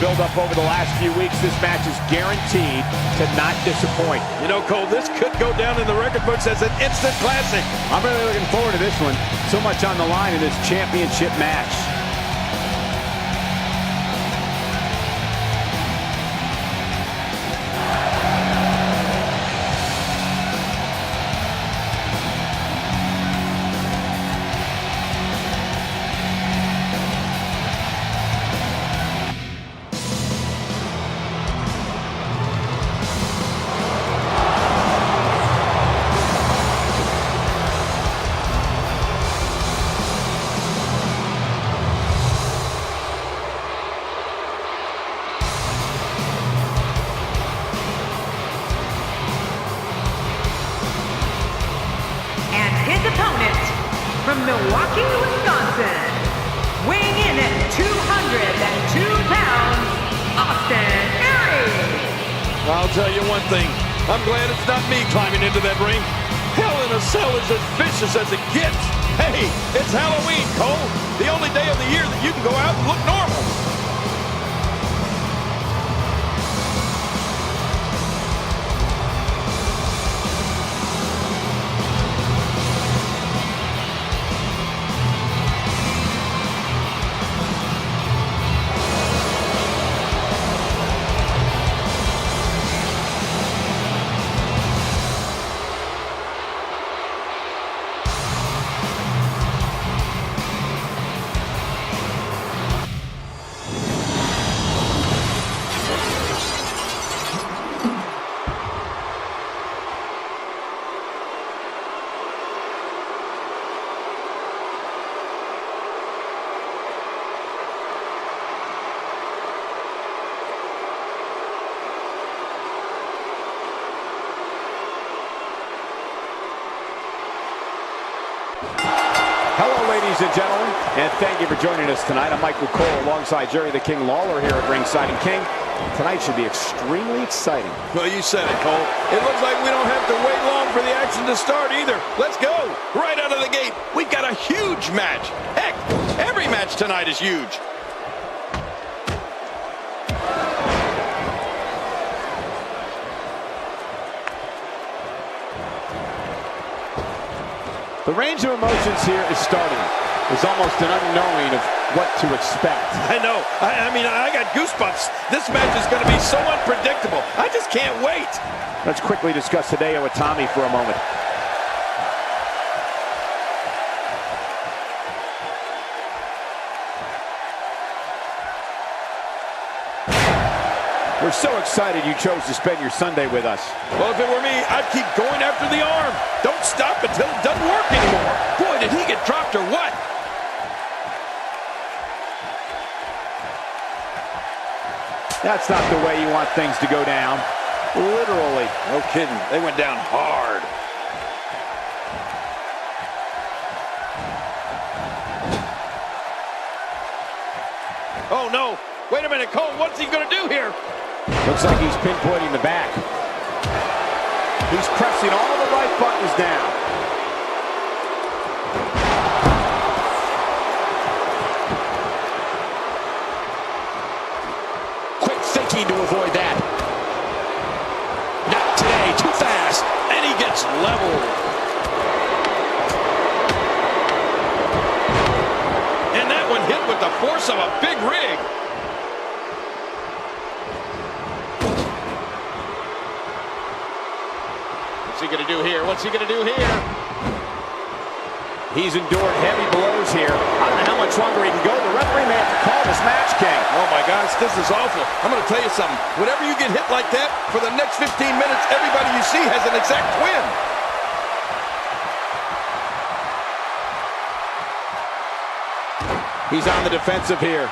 build up over the last few weeks, this match is guaranteed to not disappoint. You know, Cole, this could go down in the record books as an instant classic. I'm really looking forward to this one. So much on the line in this championship match. From Milwaukee, Wisconsin, weighing in at 202 pounds, Austin Aeries. I'll tell you one thing, I'm glad it's not me climbing into that ring. Hell in a Cell is as vicious as it gets. Hey, it's Halloween, Cole. The only day of the year that you can go out and look normal. Hello, ladies and gentlemen, and thank you for joining us tonight. I'm Michael Cole alongside Jerry the King Lawler here at ringside. And King, tonight should be extremely exciting. Well, you said it, Cole. It looks like we don't have to wait long for the action to start either. Let's go. Right out of the gate, we've got a huge match. Heck, every match tonight is huge. The range of emotions here is starting. There's almost an unknowing of what to expect. I know. I mean, I got goosebumps. This match is going to be so unpredictable. I just can't wait. Let's quickly discuss Hideo Itami for a moment. We're so excited you chose to spend your Sunday with us. Well, if it were me, I'd keep going after the arm. Don't stop until it doesn't work anymore. Boy, did he get dropped or what? That's not the way you want things to go down. Literally. No kidding. They went down hard. Oh, no. Wait a minute, Cole. What's he going to do here? Looks like he's pinpointing the back. He's pressing all the right buttons down. Quick thinking to avoid that. Not today, too fast. And he gets leveled. And that one hit with the force of a big rig. What's he going to do here? What's he going to do here? He's endured heavy blows here. I don't know how much longer he can go. The referee may have to call this match, King. Oh, my gosh, this is awful. I'm going to tell you something. Whenever you get hit like that, for the next 15 minutes, everybody you see has an exact twin. He's on the defensive here.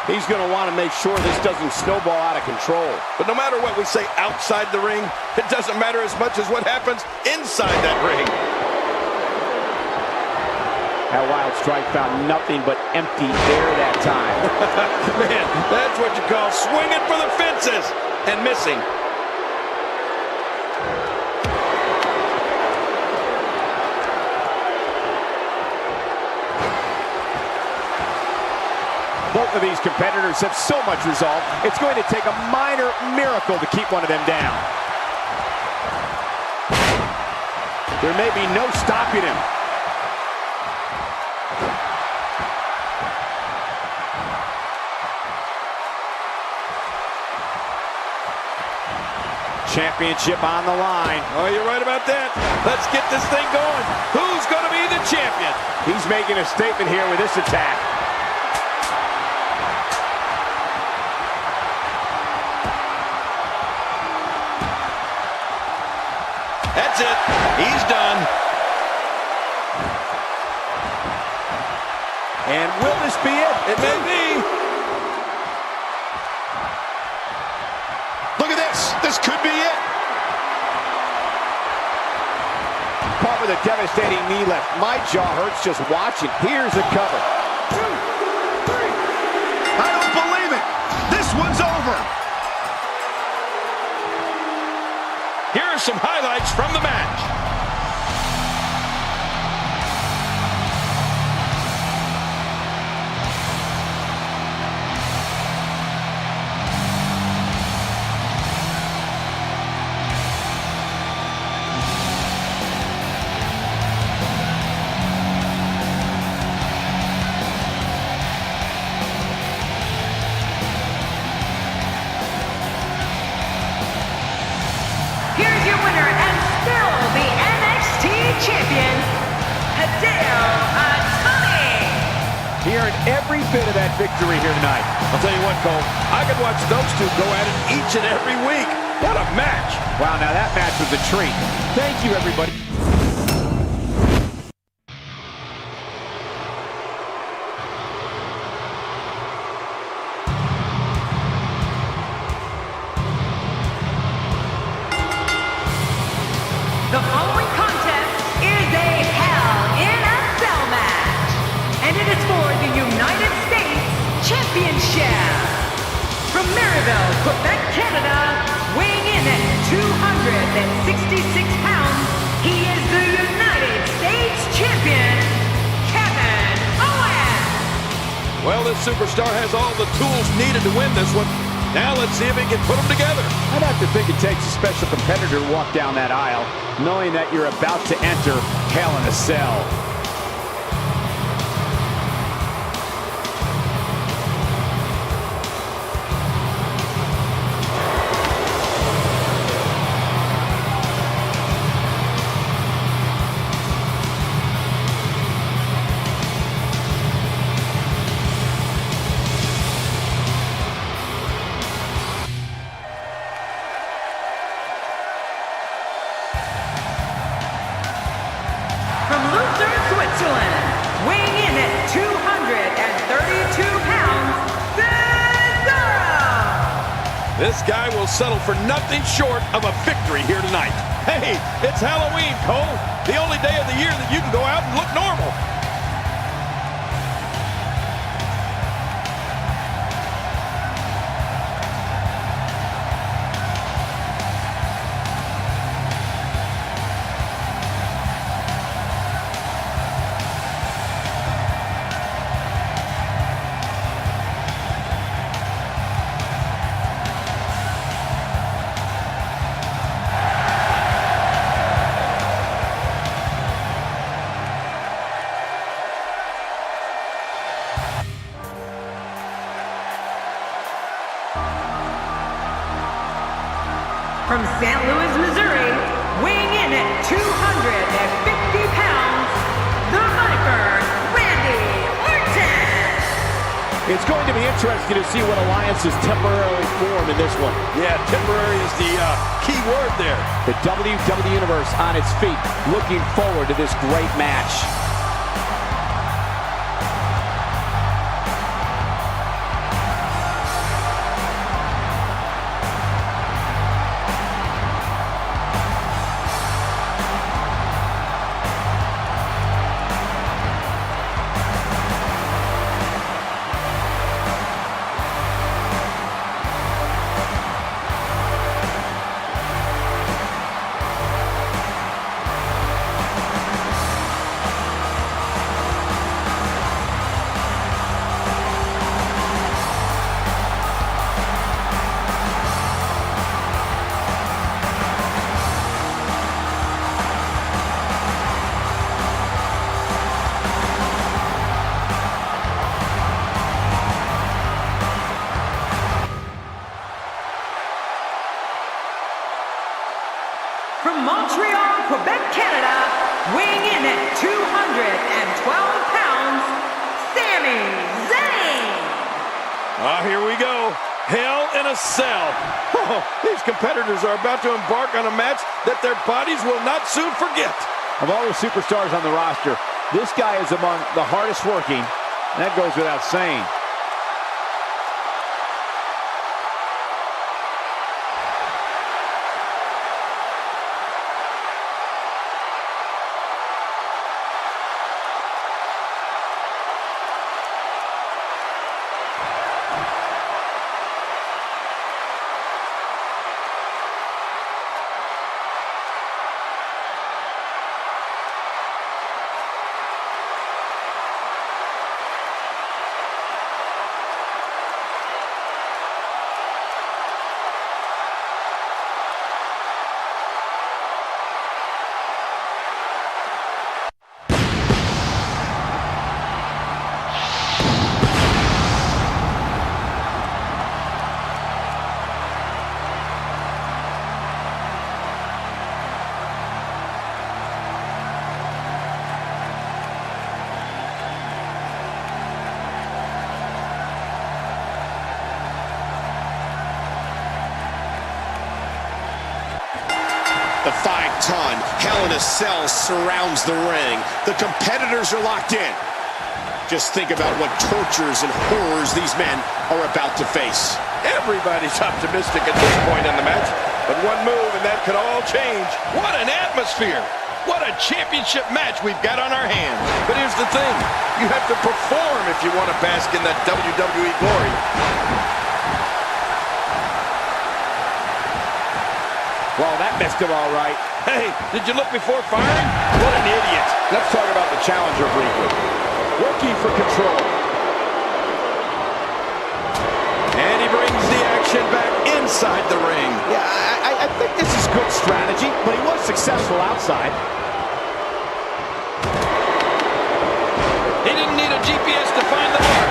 He's going to want to make sure this doesn't snowball out of control. But no matter what we say outside the ring, it doesn't matter as much as what happens inside that ring. That wild strike found nothing but empty air that time. Man, that's what you call swinging for the fences and missing. Both Both of these competitors have so much resolve, it's going to take a minor miracle to keep one of them down. There may be no stopping him. Championship on the line. Oh, you're right about that. Let's get this thing going. Who's going to be the champion? He's making a statement here with this attack. That's it. He's done. And will this be it? It may be. Look at this. This could be it. Caught with a devastating knee lift. My jaw hurts just watching. Here's the cover. 2, 3. I don't believe it. This one's over. Here are some highlights from the match. Here's your winner and still the NXT champion, Hideo Itami. Hearing every bit of that victory here tonight. I'll tell you what, Cole, I could watch those two go at it each and every week. What a match. Wow, now that match was a treat. Thank you, everybody. The following contest is a Hell in a Cell match, and it is for the United States Championship. From Maryville, Quebec, Canada, weighing in at 266 pounds, he is the United States Champion, Kevin Owens. Well, this superstar has all the tools needed to win this one. Now let's see if he can put them together. I'd have to think it takes a special competitor to walk down that aisle, knowing that you're about to enter Hell in a Cell. From Lucha, Switzerland, weighing in at 232 pounds, Cesaro. This guy will settle for nothing short of a victory here tonight. Hey, it's Halloween, Cole. The only day of the year that you can go out and look normal. From St. Louis, Missouri, weighing in at 250 pounds, the Viper, Randy Orton. It's going to be interesting to see what alliances temporarily form in this one. Yeah, temporary is the key word there. The WWE Universe on its feet, looking forward to this great match. 212 pounds, Sami Zayn. Here we go. Hell in a Cell. Oh, these competitors are about to embark on a match that their bodies will not soon forget. Of all the superstars on the roster, this guy is among the hardest working. That goes without saying. The 5-ton Hell in a Cell surrounds the ring. The competitors are locked in. Just think about what tortures and horrors these men are about to face. Everybody's optimistic at this point in the match, but one move and that could all change. What an atmosphere! What a championship match we've got on our hands. But here's the thing, you have to perform if you want to bask in that WWE glory. Well, that missed him all right. Hey, did you look before firing? What an idiot. Let's talk about the challenger briefly. Working for control. And he brings the action back inside the ring. Yeah, I think this is good strategy, but he was successful outside. He didn't need a GPS to find the mark.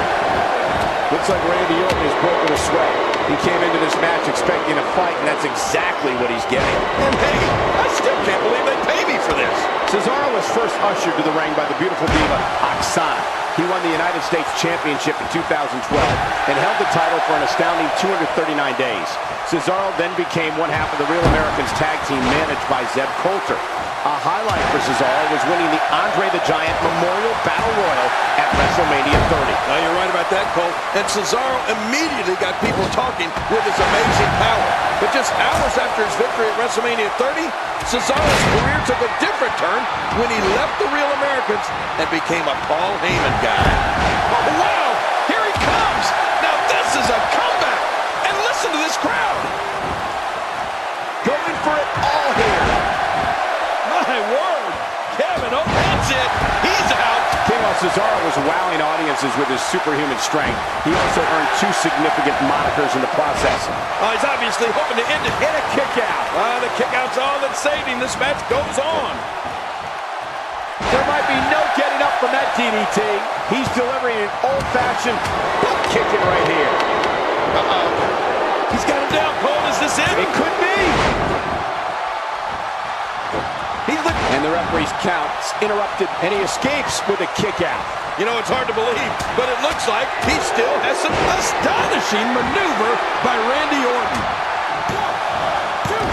Looks like Randy Orton is broken a sweat. He came into this match expecting a fight, and that's exactly what he's getting. And hey, I still can't believe they pay me for this. Cesaro was first ushered to the ring by the beautiful diva, Oksana. He won the United States Championship in 2012 and held the title for an astounding 239 days. Cesaro then became one half of the Real Americans tag team managed by Zeb Coulter. A highlight for Cesaro was winning the Andre the Giant Memorial Battle Royal at WrestleMania 30. Now, you're right about that, Cole. And Cesaro immediately got people talking with his amazing power. But just hours after his victory at WrestleMania 30, Cesaro's career took a different turn when he left the Real Americans and became a Paul Heyman guy. Oh, wow! Here he comes! Now this is a comeback! And listen to this crowd! Going for it all here. My word! Kevin, oh, that's it! He's out! Cesaro was wowing audiences with his superhuman strength. He also earned 2 significant monikers in the process. He's obviously hoping to end it. Hit a kick out. The kick out's all that saved him. This match goes on. There might be no getting up from that DDT. He's delivering an old-fashioned butt kicking right here. He's got him down, Cole. Is this it? It could be. And the referee's count's interrupted, and he escapes with a kick out. You know, it's hard to believe, but it looks like he still has some astonishing maneuver by Randy Orton.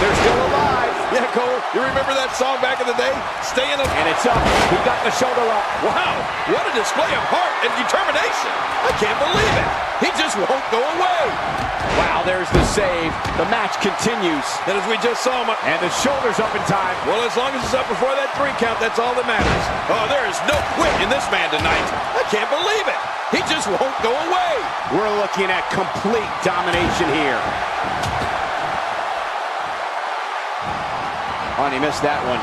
They're still alive. Yeah, Cole, you remember that song back in the day? Staying up. And it's up. He got the shoulder up. Wow, what a display of heart and determination. I can't believe it. He just won't go away. Wow, there's the save. The match continues. And as we just saw him. And the shoulder's up in time. Well, as long as it's up before that 3 count, that's all that matters. Oh, there is no quit in this man tonight. I can't believe it. He just won't go away. We're looking at complete domination here. Oh, and he missed that one.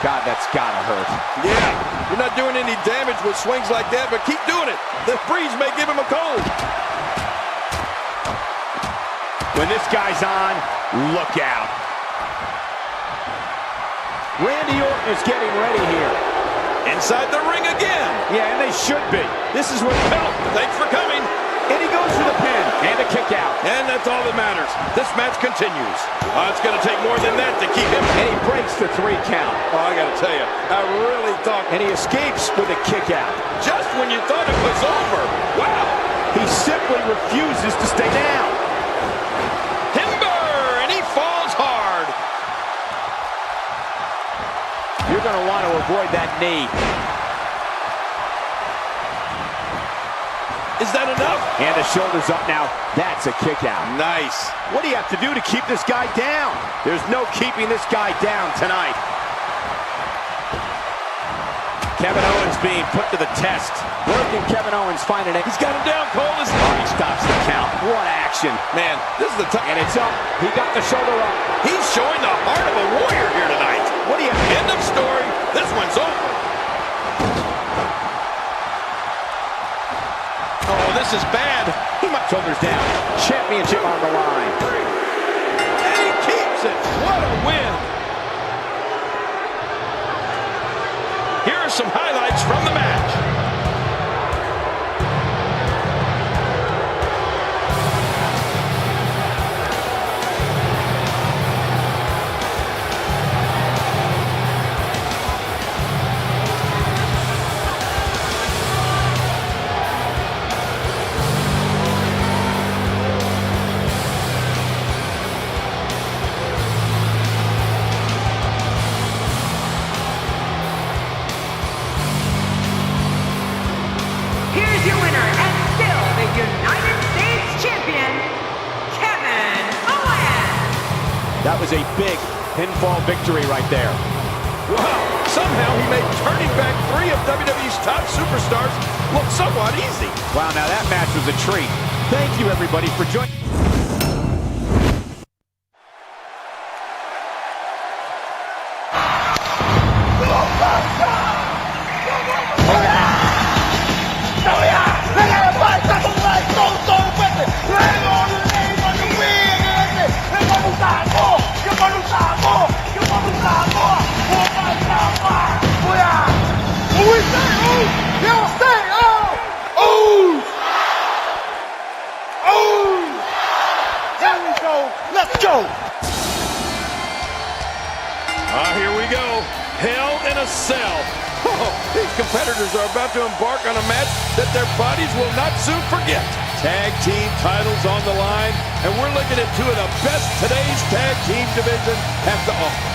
God, that's gotta hurt. Yeah, you're not doing any damage with swings like that, but keep doing it. The breeze may give him a cold. When this guy's on, look out. Randy Orton is getting ready here. Inside the ring again. Yeah, and they should be. This is where... Help! Thanks for coming. And he goes for the pin. And a kick out. And that's all that matters. This match continues. It's going to take more than that to keep him. And he breaks the 3 count. Oh, I got to tell you, I really thought. And he escapes with a kick out. Just when you thought it was over. Wow. He simply refuses to stay down. Timber, and he falls hard. You're going to want to avoid that knee. Is that enough? And the shoulders up now. That's a kick out. Nice. What do you have to do to keep this guy down? There's no keeping this guy down tonight. Kevin Owens being put to the test. Where can Kevin Owens find it? He's got him down, Cole. Oh, he stops the count. What action. Man, this is the time. And it's up. He got the shoulder up. He's showing the heart of a warrior here tonight. What do you... End of story. This one's over. Oh, this is bad. He might... Shoulders down. Championship on the line. And he keeps it. What a win. Here are some highlights from the match. That was a big pinfall victory right there. Wow, somehow he made turning back 3 of WWE's top superstars look somewhat easy. Wow, now that match was a treat. Thank you, everybody, for joining. Here we go. Hell in a Cell. Oh, these competitors are about to embark on a match that their bodies will not soon forget. Tag team titles on the line, and we're looking at 2 of the best today's tag team division has to offer.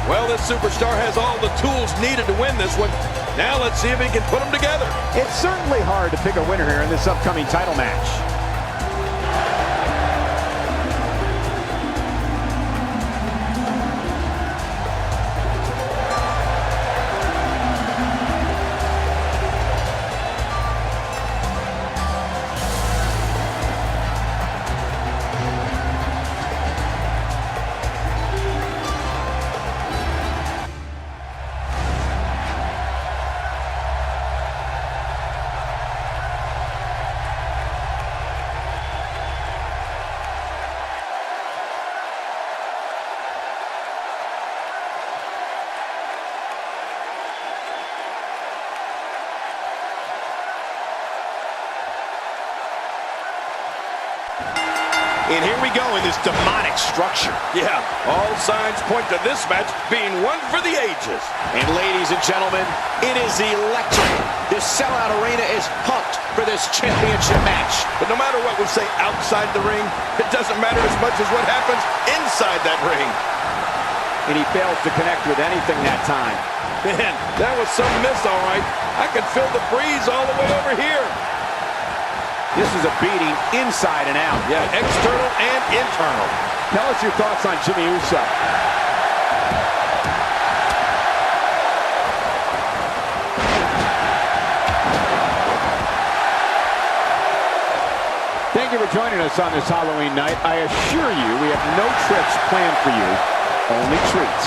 Well, this superstar has all the tools needed to win this one. Now let's see if he can put them together. It's certainly hard to pick a winner here in this upcoming title match. And here we go in this demonic structure. Yeah, all signs point to this match being one for the ages. And ladies and gentlemen, it is electric. This sellout arena is pumped for this championship match. But no matter what we say outside the ring, it doesn't matter as much as what happens inside that ring. And he fails to connect with anything that time. Man, that was some miss, all right. I could feel the breeze all the way over here. This is a beating inside and out. Yeah, external and internal. Tell us your thoughts on Jimmy Uso. Thank you for joining us on this Halloween night. I assure you we have no tricks planned for you, only treats.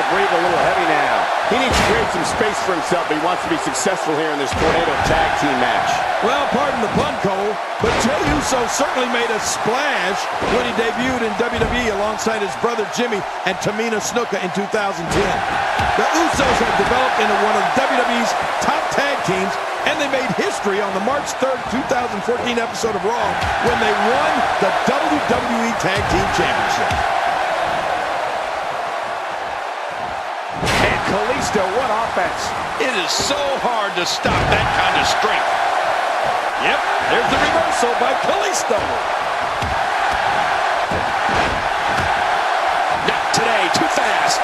to breathe a little heavy now. He needs to create some space for himself if he wants to be successful here in this Tornado Tag Team match. Well, pardon the pun, Cole, but Jey Uso certainly made a splash when he debuted in WWE alongside his brother Jimmy and Tamina Snuka in 2010. The Usos have developed into one of WWE's top tag teams, and they made history on the March 3rd, 2014 episode of Raw when they won the WWE Tag Team Championship. And Kalisto, what offense. It is so hard to stop that kind of strength. Yep, there's the reversal by Kalisto. Not today, too fast.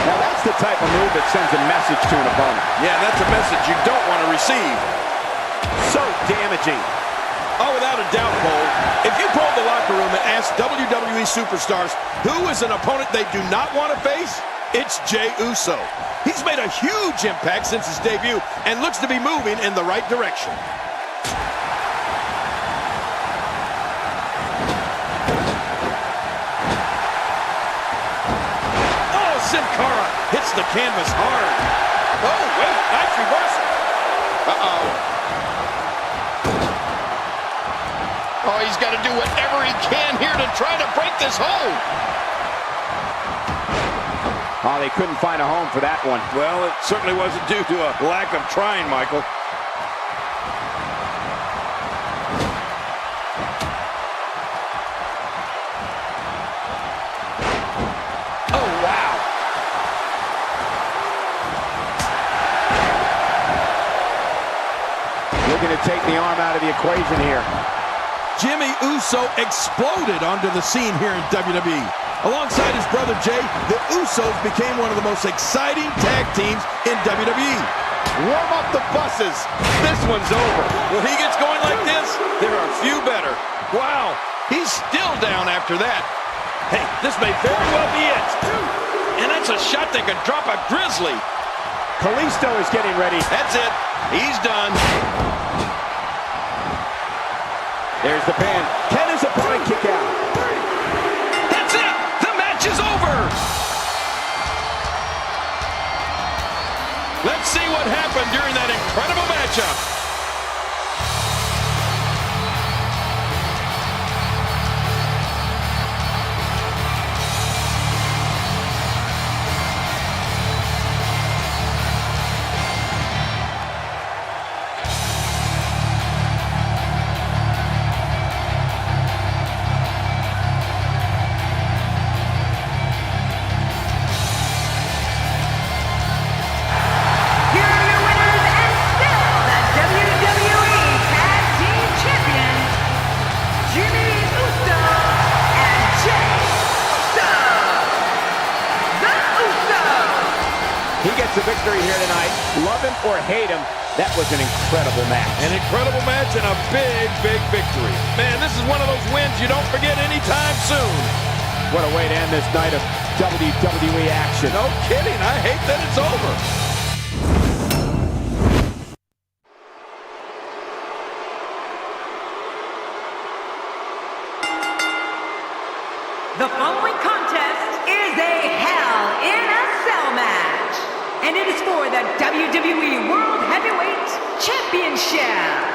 Now that's the type of move that sends a message to an opponent. Yeah, that's a message you don't want to receive. So damaging. Oh, without a doubt, Cole. If you polled the locker room and asked WWE superstars who is an opponent they do not want to face, it's Jey Uso. He's made a huge impact since his debut and looks to be moving in the right direction. Oh, Sin Cara hits the canvas hard. Oh, wait, nice reversal. Uh-oh. Oh, he's got to do whatever he can here to try to break this hold. Oh, they couldn't find a home for that one. Well, it certainly wasn't due to a lack of trying, Michael. Oh, wow. Looking to take the arm out of the equation here. Jimmy Uso exploded onto the scene here in WWE. Alongside his brother Jey, the Usos became one of the most exciting tag teams in WWE. Warm up the buses. This one's over. When he gets going like this, there are few better. Wow, he's still down after that. Hey, this may very well be it. And that's a shot that could drop a Grizzly. Kalisto is getting ready. That's it. He's done. There's the pin. Can his opponent kick out? That's it. The match is over. Let's see what happened during that incredible matchup. The victory here tonight. Love him or hate him, that was an incredible match. An incredible match and a big, big victory. Man, this is one of those wins you don't forget anytime soon. What a way to end this night of WWE action. No kidding. I hate that it's over. The following contest is a Hell in a Cell match. And it is for the WWE World Heavyweight Championship.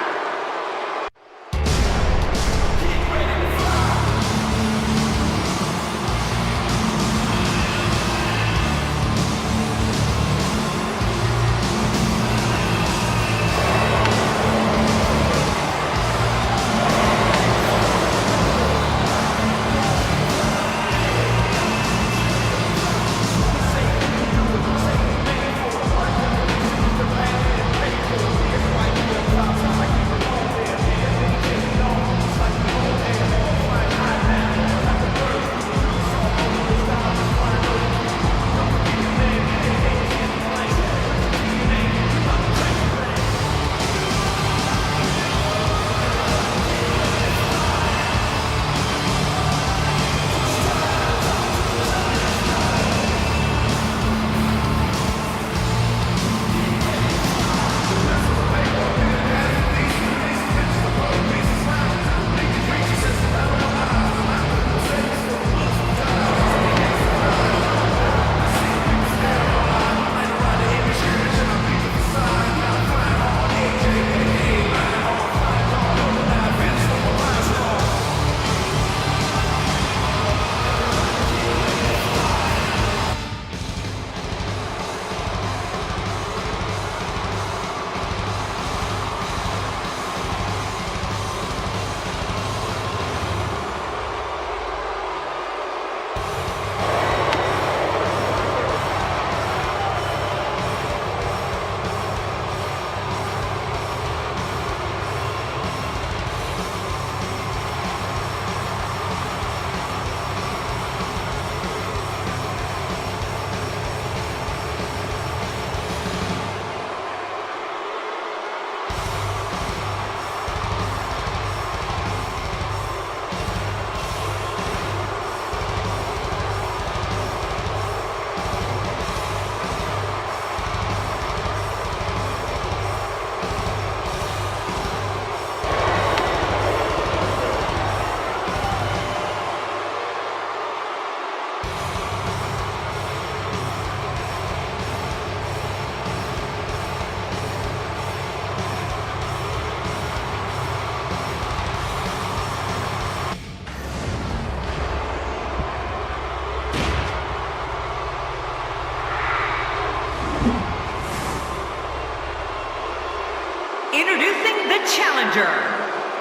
Introducing the challenger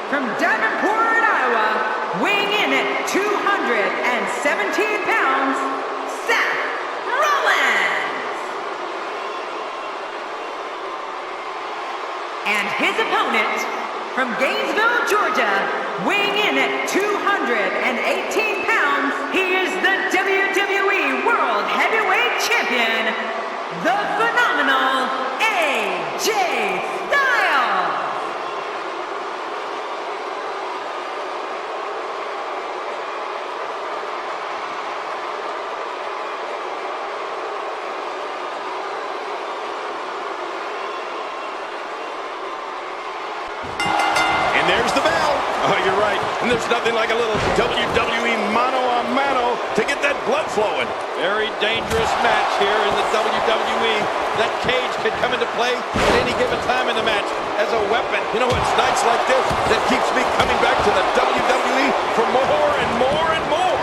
from Davenport, Iowa, weighing in at 217 pounds, Seth Rollins. And his opponent from Gainesville, Georgia, weighing in at 218 pounds, he is the WWE World Heavyweight Champion, the phenomenal AJ Styles. And there's the bell. Oh, you're right. And there's nothing like a little WWE mano-a-mano to get that blood flowing. Very dangerous match here in the WWE. That cage could come into play at any given time in the match as a weapon. You know, it's nights like this that keeps me coming back to the WWE for more and more and more.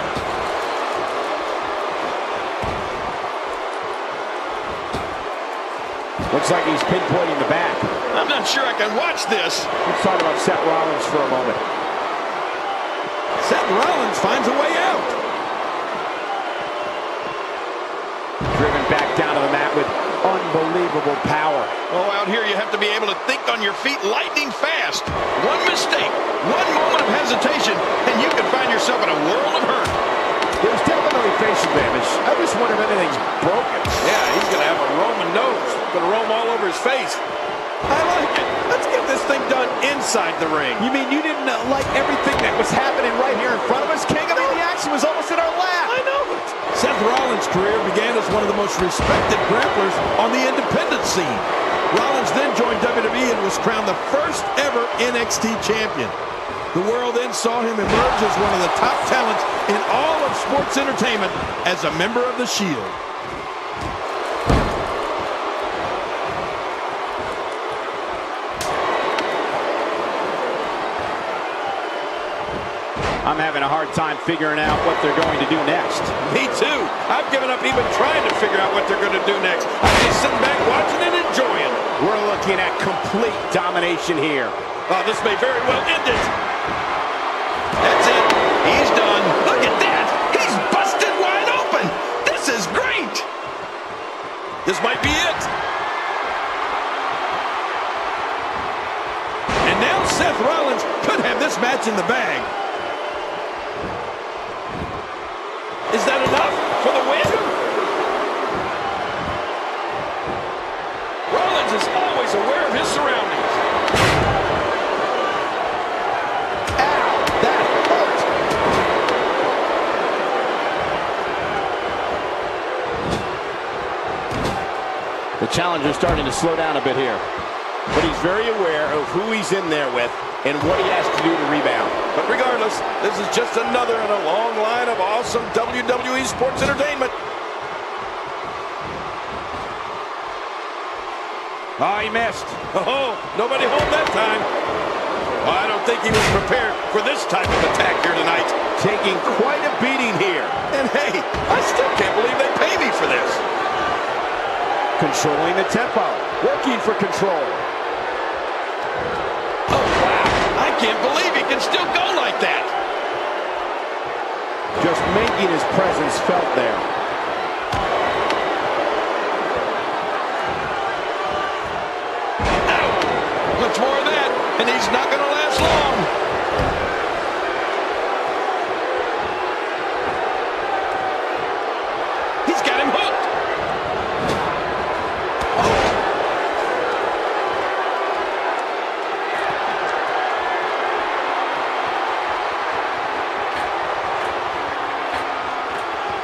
Looks like he's pinpointing the back. I'm not sure I can watch this. Let's talk about Seth Rollins for a moment. Seth Rollins finds a way out. Driven back down to the mat with unbelievable power. Oh, out here you have to be able to think on your feet lightning fast. One mistake, one moment of hesitation, and you can find yourself in a world of hurt. There's definitely facial damage. I just wonder if anything's broken. Yeah, he's going to have a Roman nose. Going to roam all over his face. I like it. Let's get this thing done inside the ring. You mean you didn't like everything that was happening right here in front of us, King? I mean, the action was almost in our lap. I know it. Seth Rollins' career began as one of the most respected grapplers on the independent scene. Rollins then joined WWE and was crowned the first ever NXT champion. The world then saw him emerge as one of the top talents in all of sports entertainment as a member of the Shield. I'm having a hard time figuring out what they're going to do next. Me too. I've given up even trying to figure out what they're going to do next. I'm just sitting back watching and enjoying. We're looking at complete domination here. Oh, this may very well end it. That's it. He's done. Look at that. He's busted wide open. This is great. This might be it. And now Seth Rollins could have this match in the bag. Is that enough for the win? Rollins is always aware of his surroundings. Ow, that hurt. The challenger's starting to slow down a bit here. But he's very aware of who he's in there with and what he has to do to rebound. But regardless, this is just another in a long line of awesome WWE sports entertainment. Oh, he missed. Oh, nobody home that time. Oh, I don't think he was prepared for this type of attack here tonight. Taking quite a beating here. And hey, I still can't believe they pay me for this. Controlling the tempo. Working for control. Oh, wow. I can't believe he can still go like that. Just making his presence felt there. Ow. Much more of that, and he's not going to last long. He's got him hooked.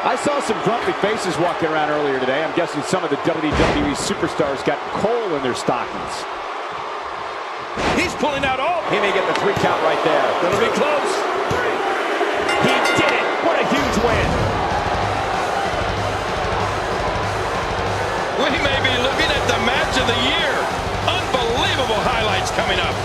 I saw some grumpy faces walking around earlier today. I'm guessing some of the WWE superstars got coal in their stockings. He's pulling out all. He may get the 3 count right there. That'll be close. He did it. What a huge win. We may be looking at the match of the year. Unbelievable highlights coming up.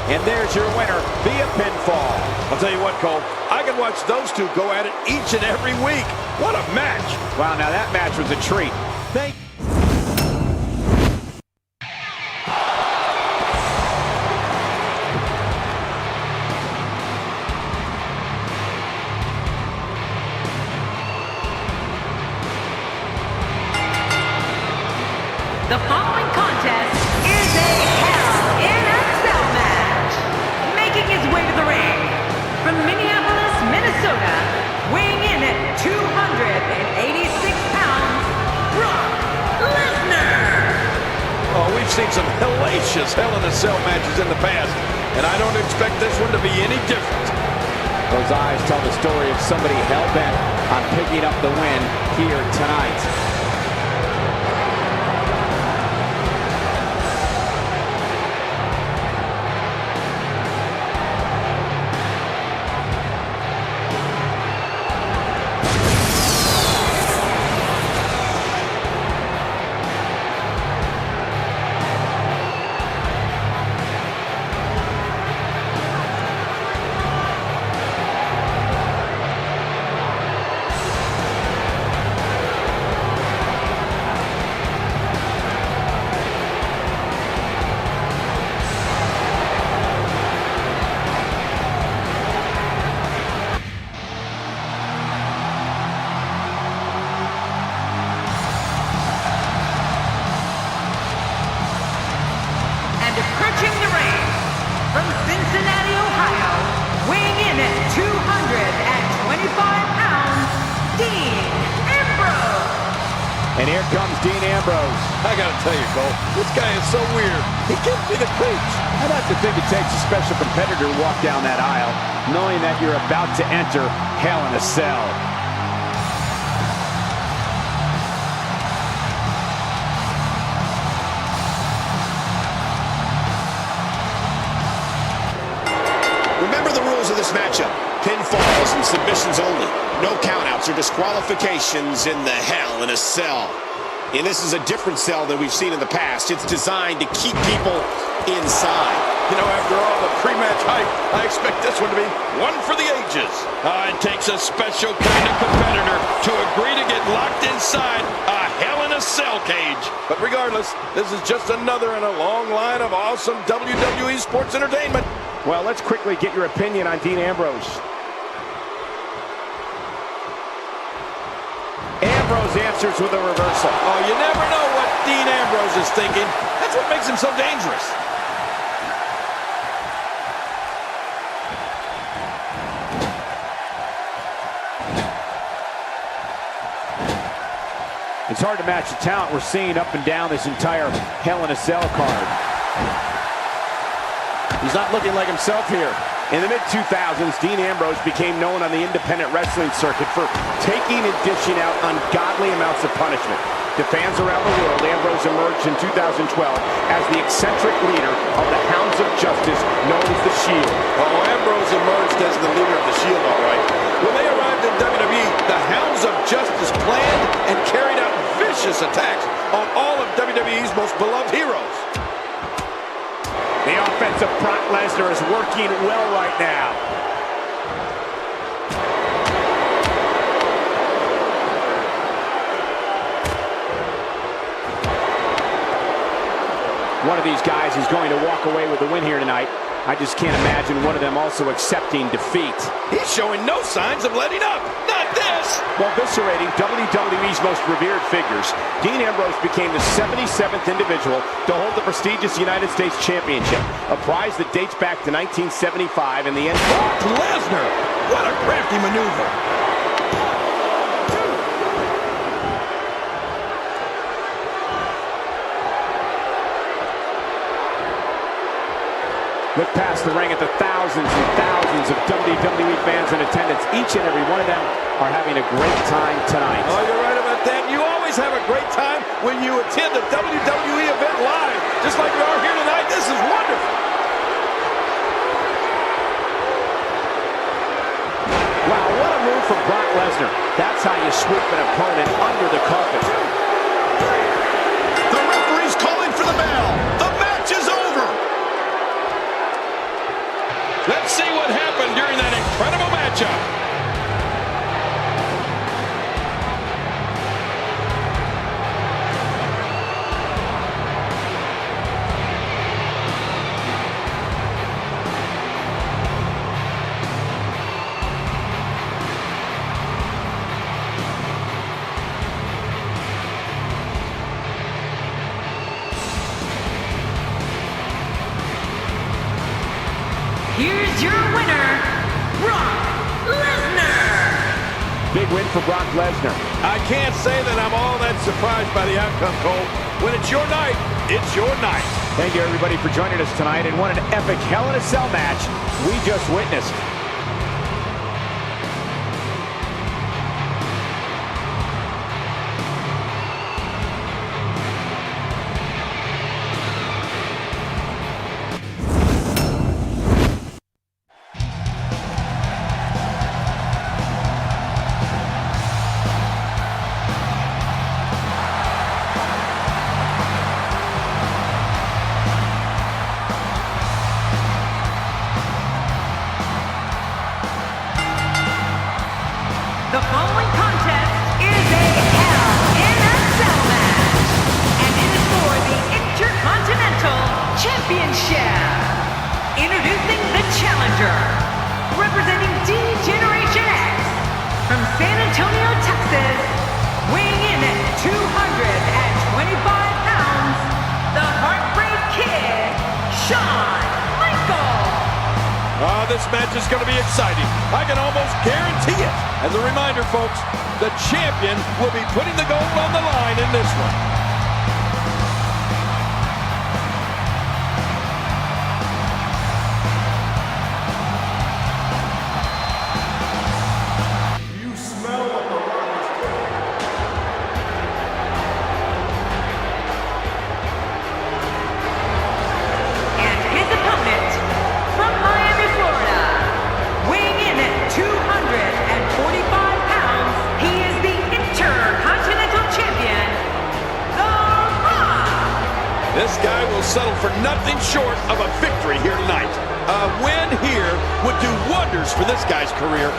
And there's your winner via pinfall. I'll tell you what, Cole, I could watch those two go at it each and every week. What a match. Wow, now that match was a treat. Thank The following contest is a Hell in a Cell match. Making his way to the ring from Minneapolis, Minnesota, weighing in at 286 pounds, Brock Lesnar. Oh, we've seen some hellacious Hell in a Cell matches in the past, and I don't expect this one to be any different. Those eyes tell the story of somebody hell-bent on picking up the win here tonight. Approaching the ring from Cincinnati, Ohio, weighing in at 225 pounds, Dean Ambrose. And here comes Dean Ambrose. I gotta tell you, Cole, this guy is so weird. He gives me the creeps. I'd have to think it takes a special competitor to walk down that aisle, knowing that you're about to enter Hell in a Cell. Remember the rules of this matchup. Pinfalls and submissions only. No countouts or disqualifications in the Hell in a Cell. And this is a different cell than we've seen in the past. It's designed to keep people inside. You know, after all the pre-match hype, I expect this one to be one for the ages. It takes a special kind of competitor to agree to get locked inside a Hell in a Cell cage. But regardless, this is just another in a long line of awesome WWE sports entertainment. Well, let's quickly get your opinion on Dean Ambrose. Ambrose answers with a reversal. Oh, you never know what Dean Ambrose is thinking. That's what makes him so dangerous. It's hard to match the talent we're seeing up and down this entire Hell in a Cell card. He's not looking like himself here. In the mid-2000s, Dean Ambrose became known on the independent wrestling circuit for taking and dishing out ungodly amounts of punishment. To fans around the world, Ambrose emerged in 2012 as the eccentric leader of the Hounds of Justice, known as the Shield. Oh, Ambrose emerged as the leader of the Shield, all right. When they arrived in WWE, the Hounds of Justice planned and carried out vicious attacks on all of WWE's most beloved heroes. The offense of Brock Lesnar is working well right now. One of these guys is going to walk away with the win here tonight. I just can't imagine one of them also accepting defeat. He's showing no signs of letting up. Not this! While eviscerating WWE's most revered figures, Dean Ambrose became the 77th individual to hold the prestigious United States Championship, a prize that dates back to 1975 and the end. Brock Lesnar! What a crafty maneuver! Look past the ring at the thousands and thousands of WWE fans in attendance. Each and every one of them are having a great time tonight. Oh, you're right about that. You always have a great time when you attend a WWE event live, just like we are here tonight. This is wonderful. Wow, what a move from Brock Lesnar. That's how you sweep an opponent under the carpet. The referee's calling for the bell. The match is over. Let's see what happened during that incredible matchup. Here's your winner, Brock Lesnar. Big win for Brock Lesnar. I can't say that I'm all that surprised by the outcome, Cole. When it's your night, it's your night. Thank you, everybody, for joining us tonight. And what an epic Hell in a Cell match we just witnessed. The following contest is a Hell in a Cell match, and it is for the Intercontinental Championship. Introducing the challenger, representing D-Generation X, from San Antonio, Texas, weighing in at 225 pounds, the Heartbreak Kid, Shawn. This match is going to be exciting. I can almost guarantee it. As a reminder, folks, the champion will be putting the gold on the line in this one. This guy will settle for nothing short of a victory here tonight. A win here would do wonders for this guy's career.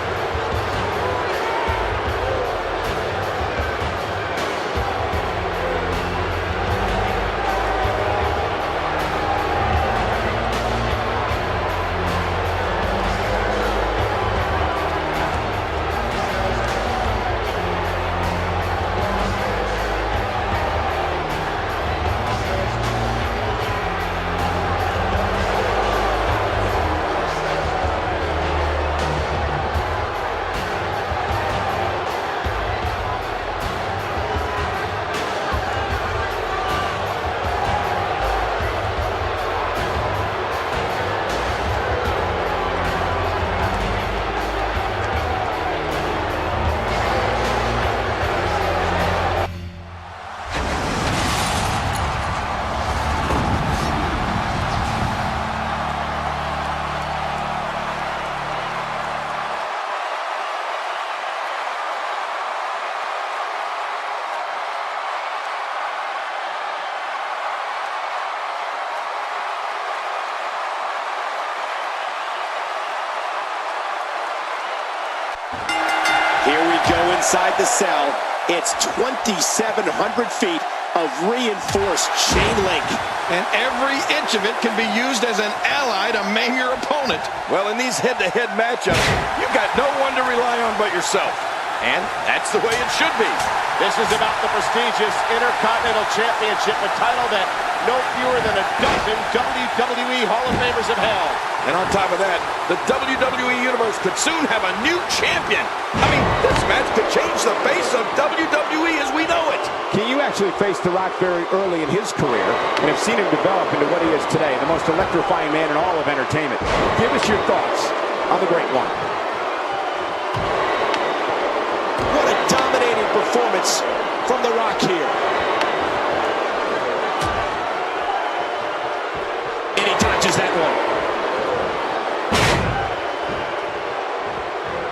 Here we go inside the cell. It's 2,700 feet of reinforced chain link. And every inch of it can be used as an ally to maim your opponent. Well, in these head-to-head matchups, you've got no one to rely on but yourself. And that's the way it should be. This is about the prestigious Intercontinental Championship, a title that no fewer than a dozen WWE Hall of Famers have held. And on top of that, the WWE Universe could soon have a new champion. I mean, this match could change the face of WWE as we know it. You actually faced The Rock very early in his career and have seen him develop into what he is today, the most electrifying man in all of entertainment. Give us your thoughts on the Great One. What a dominating performance from The Rock here. And he dodges that one.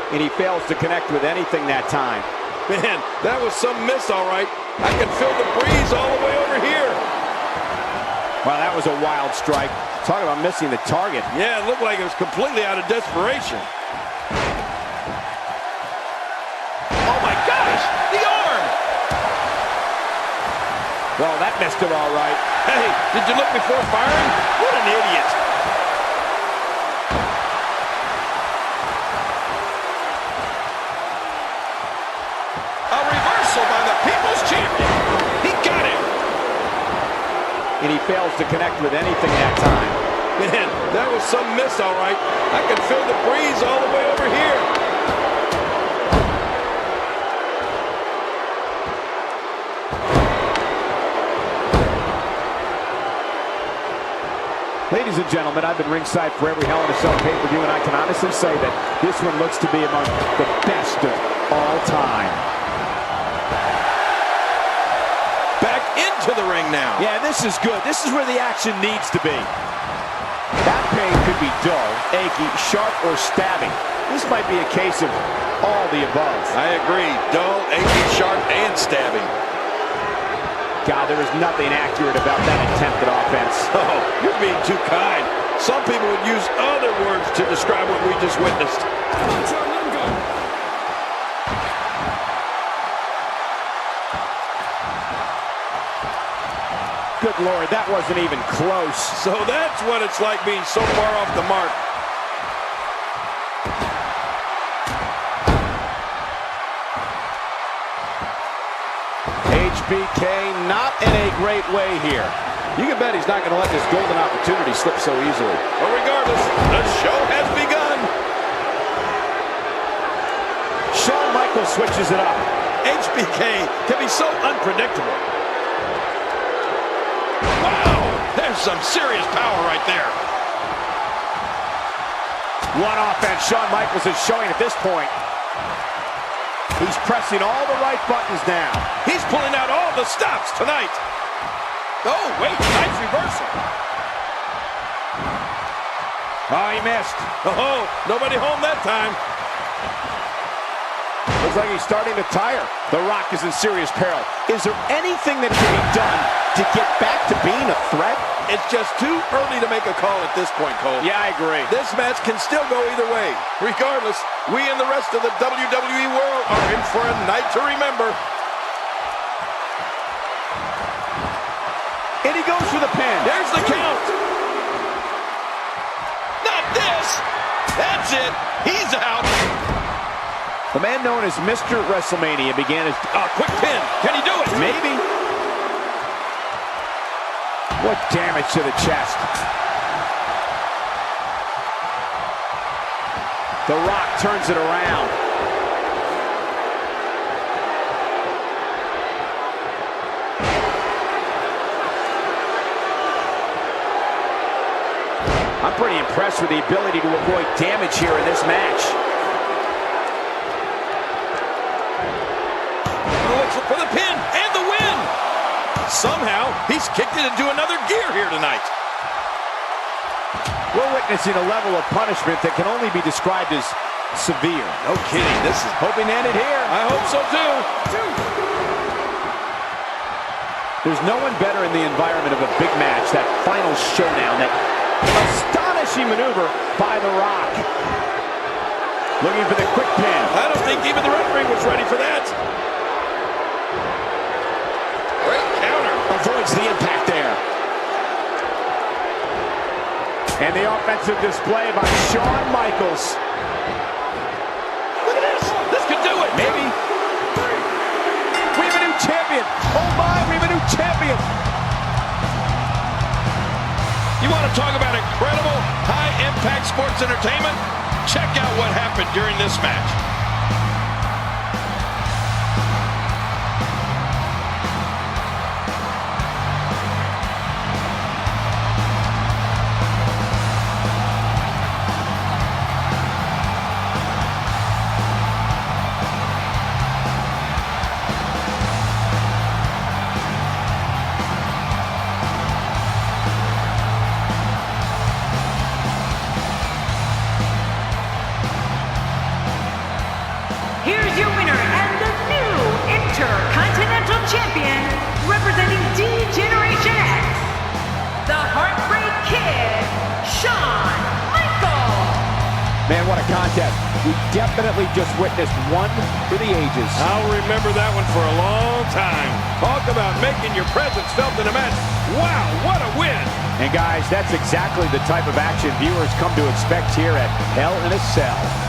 And he fails to connect with anything that time. Man, that was some miss, all right. I can feel the breeze all the way over here. Wow, that was a wild strike. Talk about missing the target. Yeah, it looked like it was completely out of desperation. Oh my gosh, the arm! Well, that missed him all right. Hey, did you look before firing? What an idiot. A reversal by the People's Champion. He got him. And he fails to connect with anything that time. Man, that was some miss, all right. I can feel the breeze all the way over here. Ladies and gentlemen, I've been ringside for every Hell in a Cell pay-per-view, and I can honestly say that this one looks to be among the best of all time. Back into the ring now. Yeah, this is good. This is where the action needs to be. That pain could be dull, achy, sharp, or stabbing. This might be a case of all the above. I agree. Dull, achy, sharp, and stabbing. God, there is nothing accurate about that attempted offense. Oh, you're being too kind. Some people would use other words to describe what we just witnessed. Good Lord, that wasn't even close. So that's what it's like being so far off the mark. HBK not in a great way here. You can bet he's not going to let this golden opportunity slip so easily. But regardless, the show has begun. Shawn Michaels switches it up. HBK can be so unpredictable. Wow, there's some serious power right there. One offense Shawn Michaels is showing at this point. He's pressing all the right buttons now. He's pulling out all the stops tonight. Oh, wait, nice reversal. Oh, he missed. Oh, nobody home that time. Looks like he's starting to tire. The Rock is in serious peril. Is there anything that can be done to get back to being a threat? It's just too early to make a call at this point, Cole. Yeah, I agree. This match can still go either way. Regardless, we and the rest of the WWE world are in for a night to remember. And he goes for the pin. There's the count. Not this. That's it. He's out. The man known as Mr. WrestleMania began his... Quick pin. Can he do it? Maybe. What damage to the chest. The Rock turns it around. I'm pretty impressed with the ability to avoid damage here in this match. For the pin and the win. Somehow, he's kicked it into another gear here tonight. We're witnessing a level of punishment that can only be described as severe. No kidding. This is hoping to end it here. I hope so too. There's no one better in the environment of a big match, that final showdown, that astonishing maneuver by The Rock. Looking for the quick pin. I don't think even the referee was ready for that. Great counter. Avoids the impact there. And the offensive display by Shawn Michaels. Look at this. This could do it. Maybe. We have a new champion. Oh my, we have a new champion. You want to talk about incredible high-impact sports entertainment? Check out what happened during this match. Here's your winner and the new Intercontinental Champion, representing D-Generation X, the Heartbreak Kid, Shawn Michaels. Man, what a contest. We definitely just witnessed one for the ages. I'll remember that one for a long time. Talk about making your presence felt in a match. Wow, what a win. And guys, that's exactly the type of action viewers come to expect here at Hell in a Cell.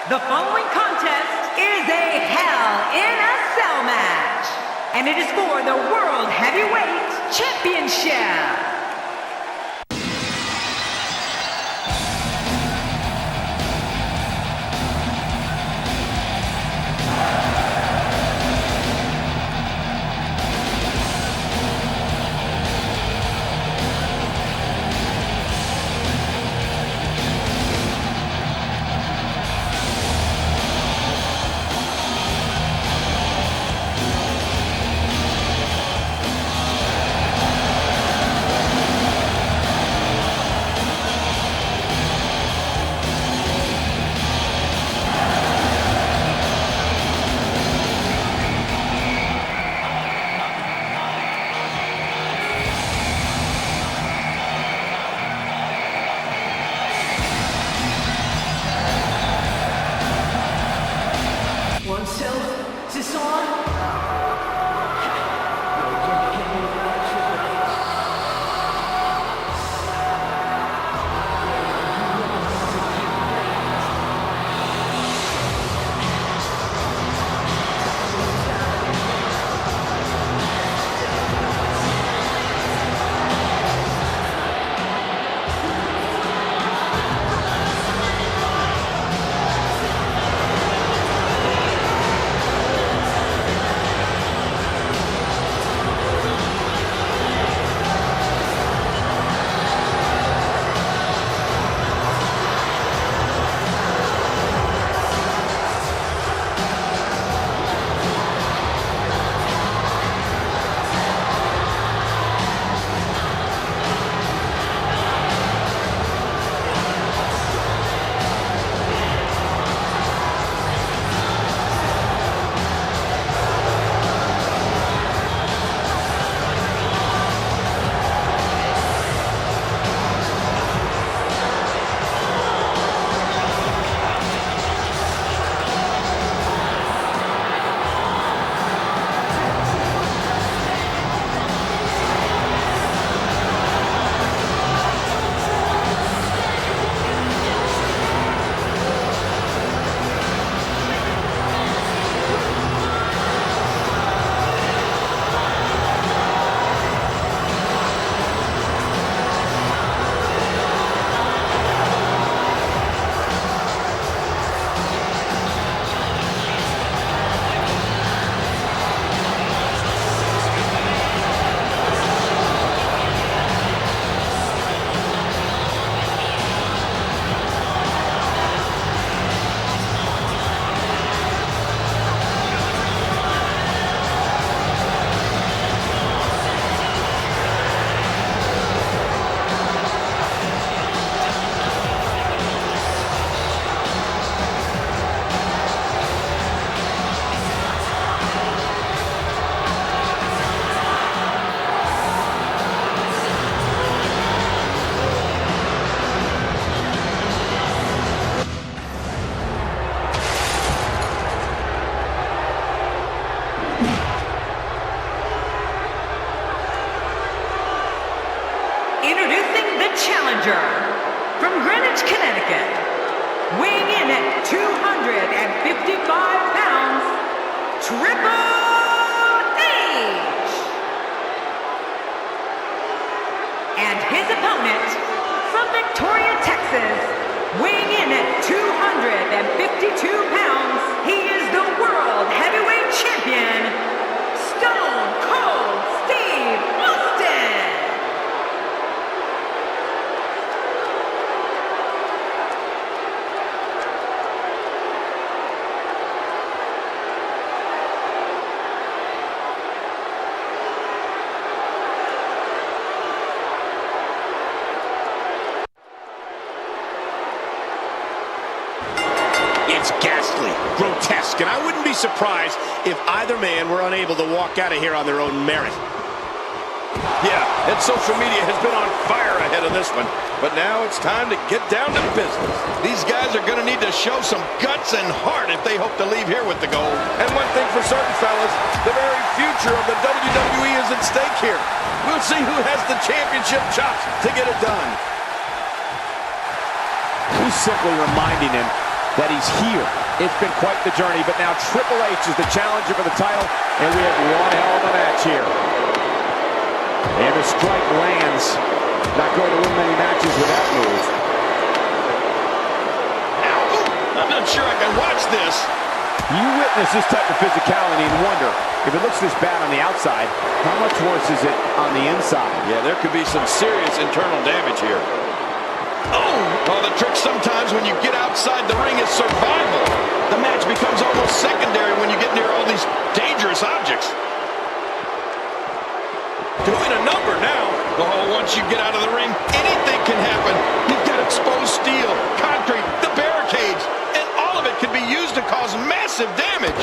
The following contest is a Hell in a Cell match, and it is for the World Heavyweight Championship. challenger from Greenwich, Connecticut, weighing in at 255 pounds, Triple H. And his opponent from Victoria, Texas, weighing in at 252 pounds, he is the World Heavyweight Champion, Stone Cold Steve Austin. be surprised if either man were unable to walk out of here on their own merit. Yeah, and social media has been on fire ahead of this one. But now it's time to get down to business. These guys are going to need to show some guts and heart if they hope to leave here with the gold. And one thing for certain, fellas, the very future of the WWE is at stake here. We'll see who has the championship chops to get it done. He's simply reminding him that he's here. It's been quite the journey, but now Triple H is the challenger for the title, and we have one hell of a match here. And the strike lands. Not going to win many matches with that move. Ow. I'm not sure I can watch this. You witness this type of physicality and wonder, if it looks this bad on the outside, how much worse is it on the inside? Yeah, there could be some serious internal damage here. Oh, the trick sometimes when you get outside the ring is survival. The match becomes almost secondary when you get near all these dangerous objects. Doing a number now. Oh, once you get out of the ring, anything can happen. You've got exposed steel, concrete, the barricades, and all of it can be used to cause massive damage.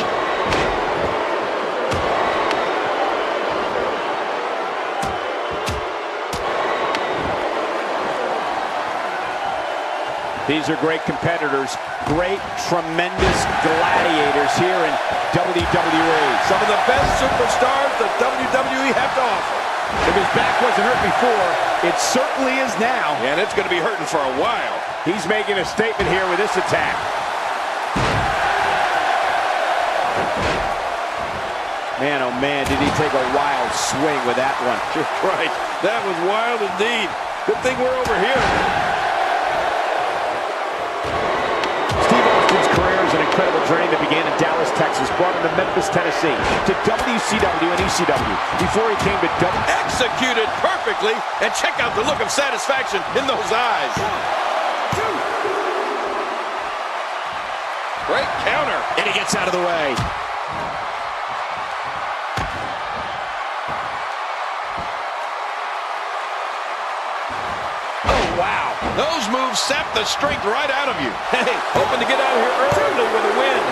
These are great competitors, great, tremendous gladiators here in WWE. Some of the best superstars the WWE have to offer. If his back wasn't hurt before, it certainly is now. And it's going to be hurting for a while. He's making a statement here with this attack. Man, oh man, did he take a wild swing with that one. You're right. That was wild indeed. Good thing we're over here. His career is an incredible journey that began in Dallas, Texas, brought him to Memphis, Tennessee, to WCW and ECW before he came to WWE. Executed perfectly, and check out the look of satisfaction in those eyes. Great counter. And he gets out of the way. Wow, those moves sap the strength right out of you. Hey, hoping to get out of here early with a win.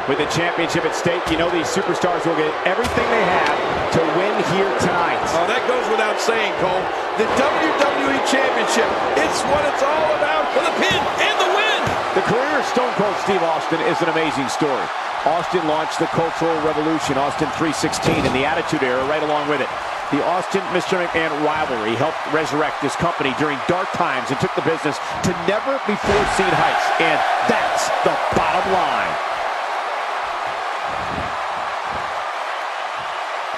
With the championship at stake, you know these superstars will get everything they have to win here tonight. Oh, that goes without saying, Cole. The WWE Championship, it's what it's all about for the pin and the win. The career of Stone Cold Steve Austin is an amazing story. Austin launched the Cultural Revolution, Austin 316, and the Attitude Era right along with it. The Austin-Mr. McMahon rivalry helped resurrect this company during dark times and took the business to never-before-seen heights. And that's the bottom line.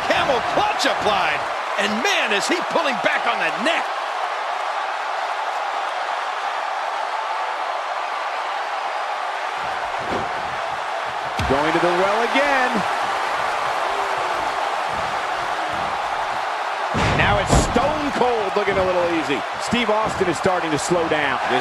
Camel clutch applied. And man, is he pulling back on the neck. Going to the well again. Now it's Stone Cold looking a little easy. Steve Austin is starting to slow down. And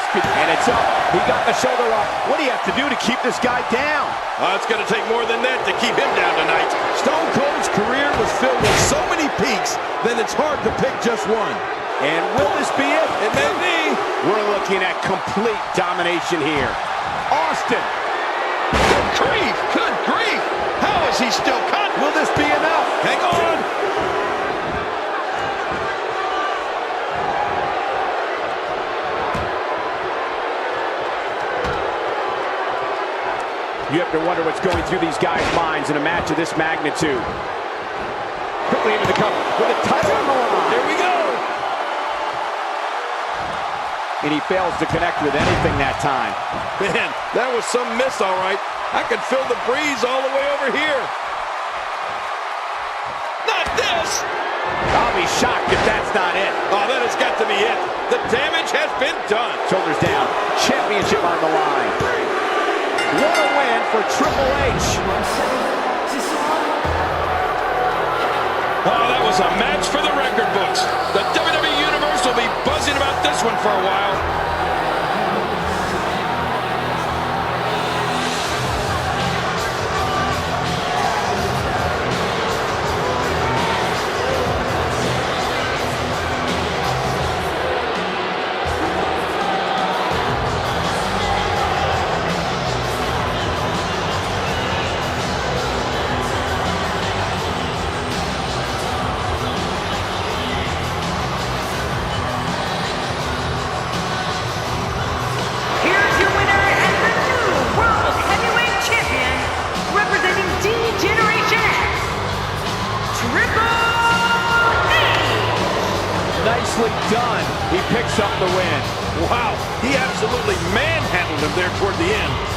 it's up. He got the shoulder up. What do you have to do to keep this guy down? It's going to take more than that to keep him down tonight. Stone Cold's career was filled with so many peaks that it's hard to pick just one. And will this be it? It may be. We're looking at complete domination here. Austin. Good grief. Good grief. How is he still caught? Will this be enough? Hang on. You have to wonder what's going through these guys' minds in a match of this magnitude. Quickly into the cover with a title on the line. Here we go. And he fails to connect with anything that time. Man, that was some miss, all right. I could feel the breeze all the way over here. Not this. I'll be shocked if that's not it. Oh, that has got to be it. The damage has been done. Shoulders down. Championship on the line. What a win for Triple H. Oh, that was a match for the record books. The WWE Universe will be buzzing about this one for a while. Nicely done. He picks up the win. Wow, he absolutely manhandled him there toward the end.